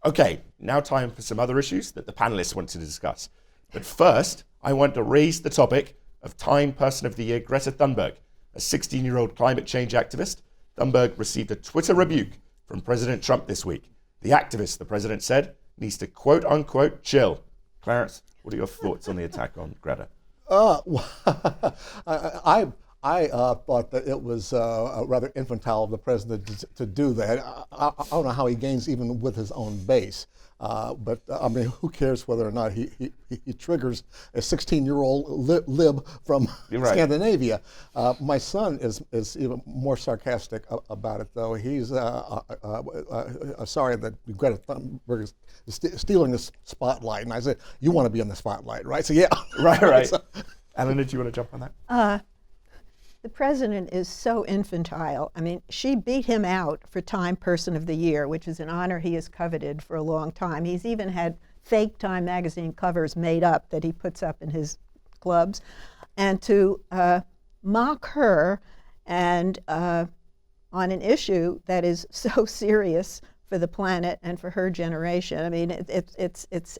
Okay, now time for some other issues that the panelists want to discuss. But first, I want to raise the topic of Time Person of the Year, Greta Thunberg. A 16-year-old climate change activist, Thunberg received a Twitter rebuke from President Trump this week. The activist, the president said, needs to quote-unquote chill. Clarence, what are your thoughts on the attack on Greta? I thought that it was rather infantile of the president to do that. I don't know how he gains even with his own base. But I mean, who cares whether or not he triggers a 16-year-old lib from Scandinavia? My son is even more sarcastic about it, though. He's sorry that Greta Thunberg is stealing the spotlight, and I said, "You want to be in the spotlight, right?" So yeah, right. So, Eleanor, do you want to jump on that? The president is so infantile. I mean, she beat him out for Time Person of the Year, which is an honor he has coveted for a long time. He's even had fake Time magazine covers made up that he puts up in his clubs. And to mock her and on an issue that is so serious for the planet and for her generation. I mean, it's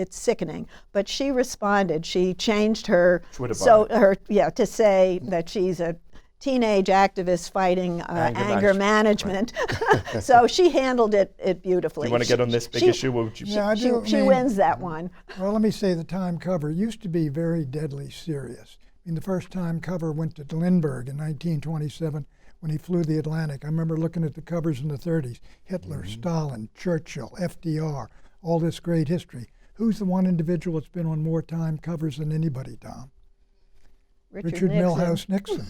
sickening. But she responded. She changed her to say that she's a teenage activist fighting anger management. So she handled it beautifully. Do you want to get on this big issue? What would you yeah, she wins that one. Well, let me say the Time cover used to be very deadly serious. I mean, the first Time cover went to Lindbergh in 1927. When he flew the Atlantic. I remember looking at the covers in the 30s. Hitler, Stalin, Churchill, FDR, all this great history. Who's the one individual that's been on more Time covers than anybody, Tom? Richard Milhous Nixon.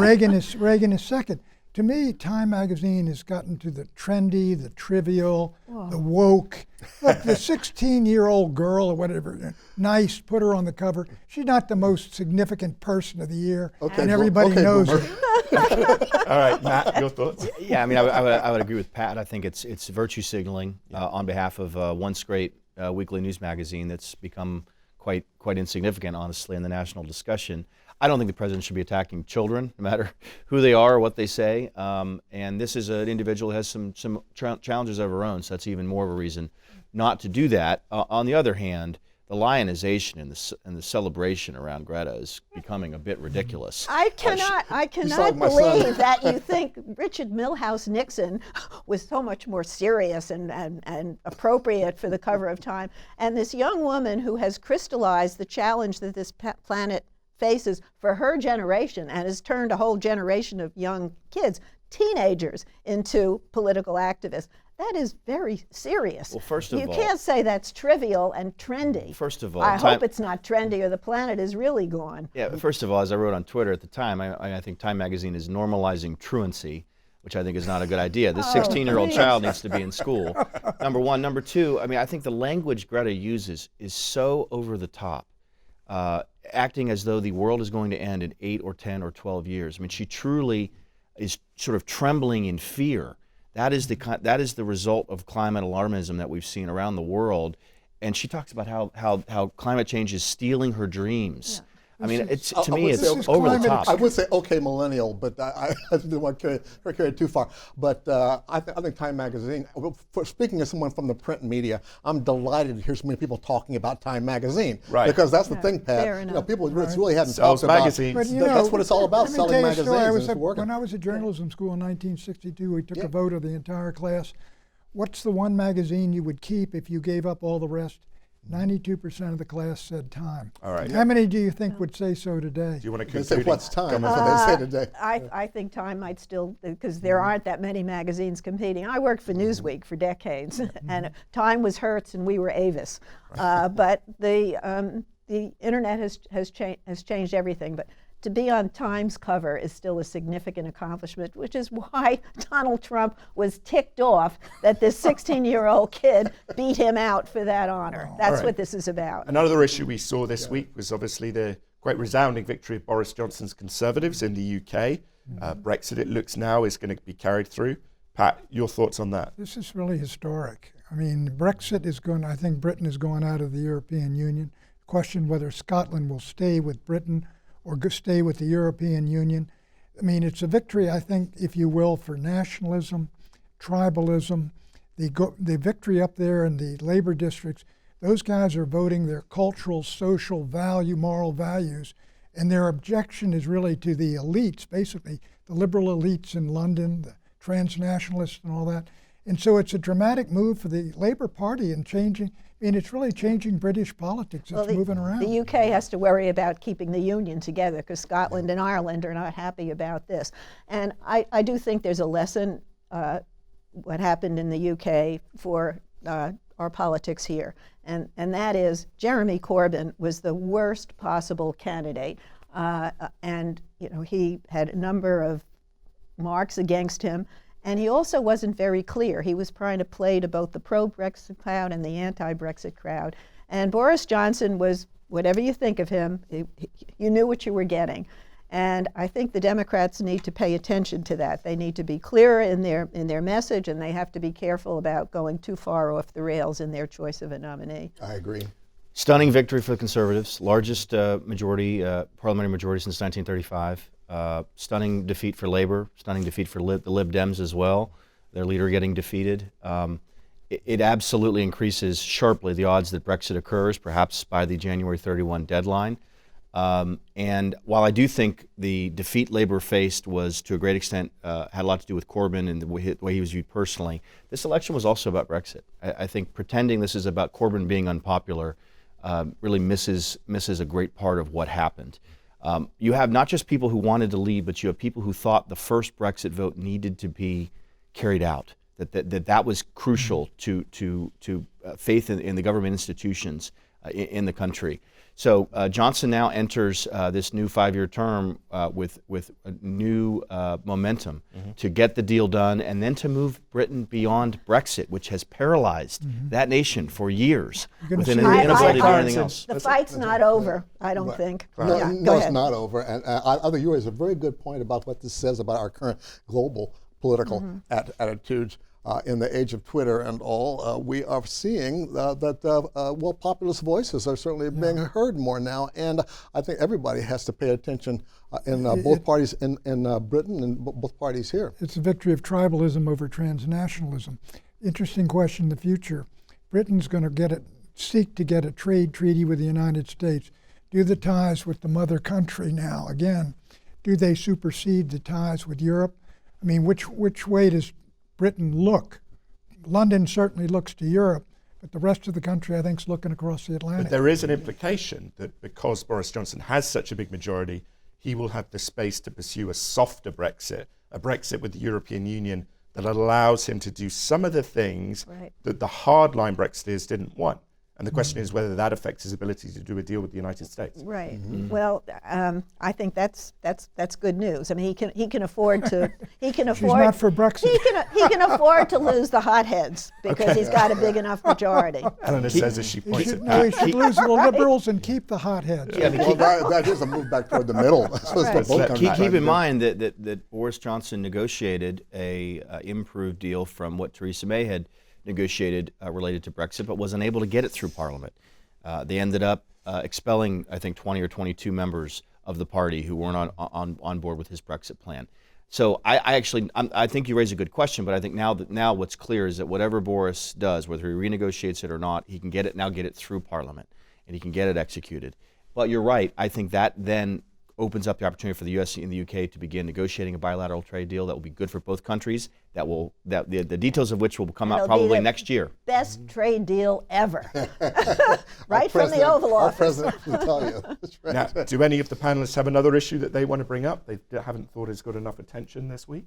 Reagan is second. To me, Time magazine has gotten to the trendy, the trivial, the woke. Look, the 16-year-old girl or whatever, nice, put her on the cover. She's not the most significant person of the year, and everybody knows it. All right, Matt, your thoughts? Yeah, I mean, I would agree with Pat. I think it's virtue signaling on behalf of once great weekly news magazine that's become quite insignificant, honestly, in the national discussion. I don't think the president should be attacking children, no matter who they are or what they say. And this is an individual who has some challenges of her own, so that's even more of a reason not to do that. On the other hand, the lionization and the celebration around Greta is becoming a bit ridiculous. I cannot believe that you think Richard Milhous Nixon was so much more serious and appropriate for the cover of Time. And this young woman who has crystallized the challenge that this planet faces for her generation and has turned a whole generation of young kids, teenagers, into political activists. That is very serious. Well, first of all, you can't say that's trivial and trendy. First of all, I hope it's not trendy or the planet is really gone. Yeah, first of all, as I wrote on Twitter at the time, I think Time magazine is normalizing truancy, which I think is not a good idea. This 16-year-old child needs to be in school, number one. Number two, I mean, I think the language Greta uses is so over the top, acting as though the world is going to end in 8 or 10 or 12 years. I mean, she truly is sort of trembling in fear. That is the result of climate alarmism that we've seen around the world. And she talks about how climate change is stealing her dreams. Yeah. I mean, it's over the top. I would say, okay, millennial, but I didn't want to carry it too far. But I think Time Magazine, speaking as someone from the print media, I'm delighted to hear so many people talking about Time Magazine. Right. Because that's the thing, Pat. People really hadn't talked about magazines. But, that's what it's all about, selling magazines. When I was at journalism school in 1962, we took a vote of the entire class. What's the one magazine you would keep if you gave up all the rest? 92% of the class said Time. All right. How many do you think would say so today? Do you want to conclude? They say, what's Time? That's what they say today. I think Time might still, because there aren't that many magazines competing. I worked for Newsweek for decades, and Time was Hertz and we were Avis. But the internet has changed everything. But to be on Time's cover is still a significant accomplishment, which is why Donald Trump was ticked off that this 16-year-old kid beat him out for that honor. That's what this is about. Another issue we saw this week was obviously the quite resounding victory of Boris Johnson's Conservatives in the UK. Brexit, it looks now, is going to be carried through. Pat, your thoughts on that? This is really historic. I mean, Brexit is going, I think Britain is going out of the European Union. Question whether Scotland will stay with Britain or stay with the European Union. I mean, it's a victory, I think, if you will, for nationalism, tribalism, the victory up there in the labor districts, those guys are voting their cultural, social value, moral values, and their objection is really to the elites, basically the liberal elites in London, the transnationalists and all that. And so it's a dramatic move for the Labour Party in changing, it's really changing British politics. It's moving around. The UK has to worry about keeping the union together because Scotland and Ireland are not happy about this. And I do think there's a lesson, what happened in the UK for our politics here. And that is Jeremy Corbyn was the worst possible candidate. And he had a number of marks against him. And he also wasn't very clear. He was trying to play to both the pro-Brexit crowd and the anti-Brexit crowd. And Boris Johnson was, whatever you think of him, you knew what you were getting. And I think the Democrats need to pay attention to that. They need to be clearer in their message, and they have to be careful about going too far off the rails in their choice of a nominee. I agree. Stunning victory for the Conservatives, largest parliamentary majority since 1935. Stunning defeat for Labour, stunning defeat for the Lib Dems as well, their leader getting defeated. It absolutely increases sharply the odds that Brexit occurs, perhaps by the January 31 deadline. And while I do think the defeat Labour faced was, to a great extent, had a lot to do with Corbyn and the way he was viewed personally, this election was also about Brexit. I think pretending this is about Corbyn being unpopular really misses a great part of what happened. You have not just people who wanted to leave, but you have people who thought the first Brexit vote needed to be carried out, that was crucial to faith in the government institutions in the country. So Johnson now enters this new 5-year term with a new momentum to get the deal done and then to move Britain beyond Brexit, which has paralyzed that nation for years with an inability to do anything else. The fight's not over, I don't think. No, Yeah, no, go it's ahead. not over. And I think you raise a very good point about what this says about our current global political attitudes. In the age of Twitter and all, we are seeing that populist voices are certainly being heard more now, and I think everybody has to pay attention in both parties in Britain and both parties here. It's a victory of tribalism over transnationalism. Interesting question in the future. Britain's going to seek to get a trade treaty with the United States. Do the ties with the mother country now, again, do they supersede the ties with Europe? I mean, which way does Britain look? London certainly looks to Europe, but the rest of the country, I think, is looking across the Atlantic. But there is an implication that because Boris Johnson has such a big majority, he will have the space to pursue a softer Brexit, a Brexit with the European Union that allows him to do some of the things that the hardline Brexiteers didn't want. And the question is whether that affects his ability to do a deal with the United States. Right. Well, I think that's good news. I mean, he can afford to. He can afford. She's not for Brexit. He can afford to lose the hotheads because he's got a big enough majority. Eleanor says as she points at He Pat. should lose the liberals and keep the hotheads. That is a move back toward the middle. Keep in mind that Boris Johnson negotiated a improved deal from what Theresa May had negotiated related to Brexit, but was unable to get it through Parliament. They ended up expelling, I think, 20 or 22 members of the party who weren't on board with his Brexit plan. So I think you raise a good question, but I think now what's clear is that whatever Boris does, whether he renegotiates it or not, he can get it through Parliament, and he can get it executed. But you're right. I think that then opens up the opportunity for the U.S. and the U.K. to begin negotiating a bilateral trade deal that will be good for both countries. The details of which will come out probably next year. Best trade deal ever, right from the Oval Office. Our president will tell you. That's right. Now, do any of the panelists have another issue that they want to bring up? They haven't thought it's got enough attention this week?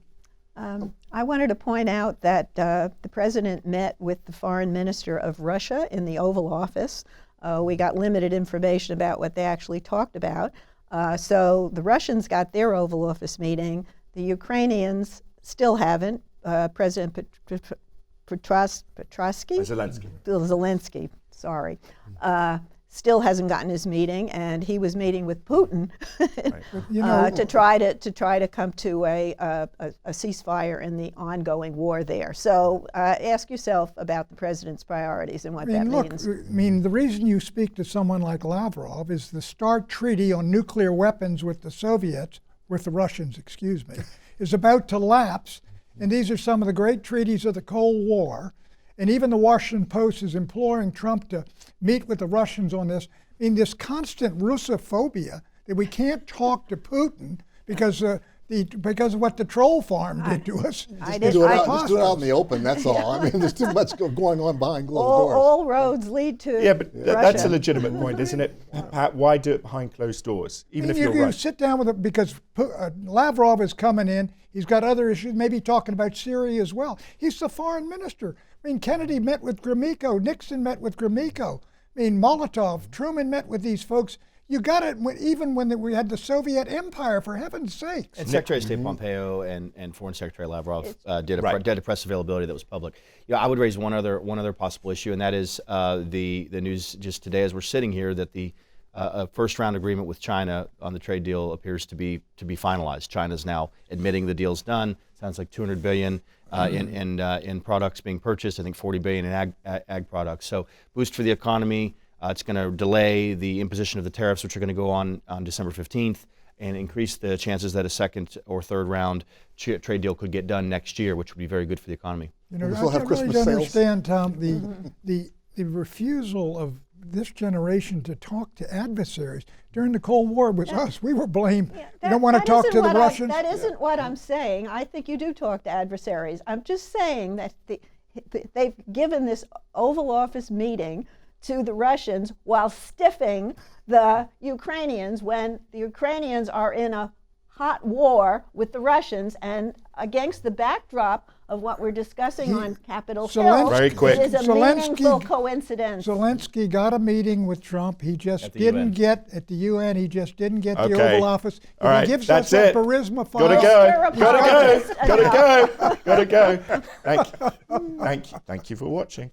I wanted to point out that the president met with the foreign minister of Russia in the Oval Office. We got limited information about what they actually talked about. So the Russians got their Oval Office meeting. The Ukrainians still haven't. President Zelensky, sorry, still hasn't gotten his meeting, and he was meeting with Putin to try to come to a ceasefire in the ongoing war there. So ask yourself about the president's priorities and what that means. The reason you speak to someone like Lavrov is the START Treaty on nuclear weapons with the Russians, is about to lapse. And these are some of the great treaties of the Cold War. And even the Washington Post is imploring Trump to meet with the Russians on this. I mean, this constant Russophobia that we can't talk to Putin because because of what the troll farm did to us. Just do it out in the open, that's all. I mean, there's too much going on behind closed doors. All roads lead to Yeah, but that's a legitimate point, isn't it? Pat, why do it behind closed doors, even if you're you right? sit down with it because Lavrov is coming in. He's got other issues, maybe talking about Syria as well. He's the foreign minister. I mean, Kennedy met with Gromyko. Nixon met with Gromyko. I mean, Molotov, Truman met with these folks. You got it even when we had the Soviet Empire, for heaven's sakes. And Secretary of State Pompeo and Foreign Secretary Lavrov did a press availability that was public. I would raise one other possible issue, and that is the news just today as we're sitting here that the first round agreement with China on the trade deal appears to be finalized. China's now admitting the deal's done. Sounds like $200 billion in products being purchased. I think $40 billion in ag products. So boost for the economy. It's going to delay the imposition of the tariffs, which are going to go on December 15th, and increase the chances that a second or third round trade deal could get done next year, which would be very good for the economy. You know, We'll have I really Christmas don't sales. understand, Tom, the refusal of this generation to talk to adversaries. During the Cold War, it was us. We were blamed. You don't want to talk to the Russians. That isn't what I'm saying. I think you do talk to adversaries. I'm just saying that they've given this Oval Office meeting to the Russians while stiffing the Ukrainians when the Ukrainians are in a hot war with the Russians, and against the backdrop of what we're discussing on Capitol Hill, Very quick. it is a meaningful coincidence. Zelensky got a meeting with Trump. He just didn't get at the UN. He just didn't get the Okay. Oval Office. All right, he gives that's us that it. charisma file. Gotta go. Gotta go. Gotta Gotta go. Gotta go. Thank you for watching.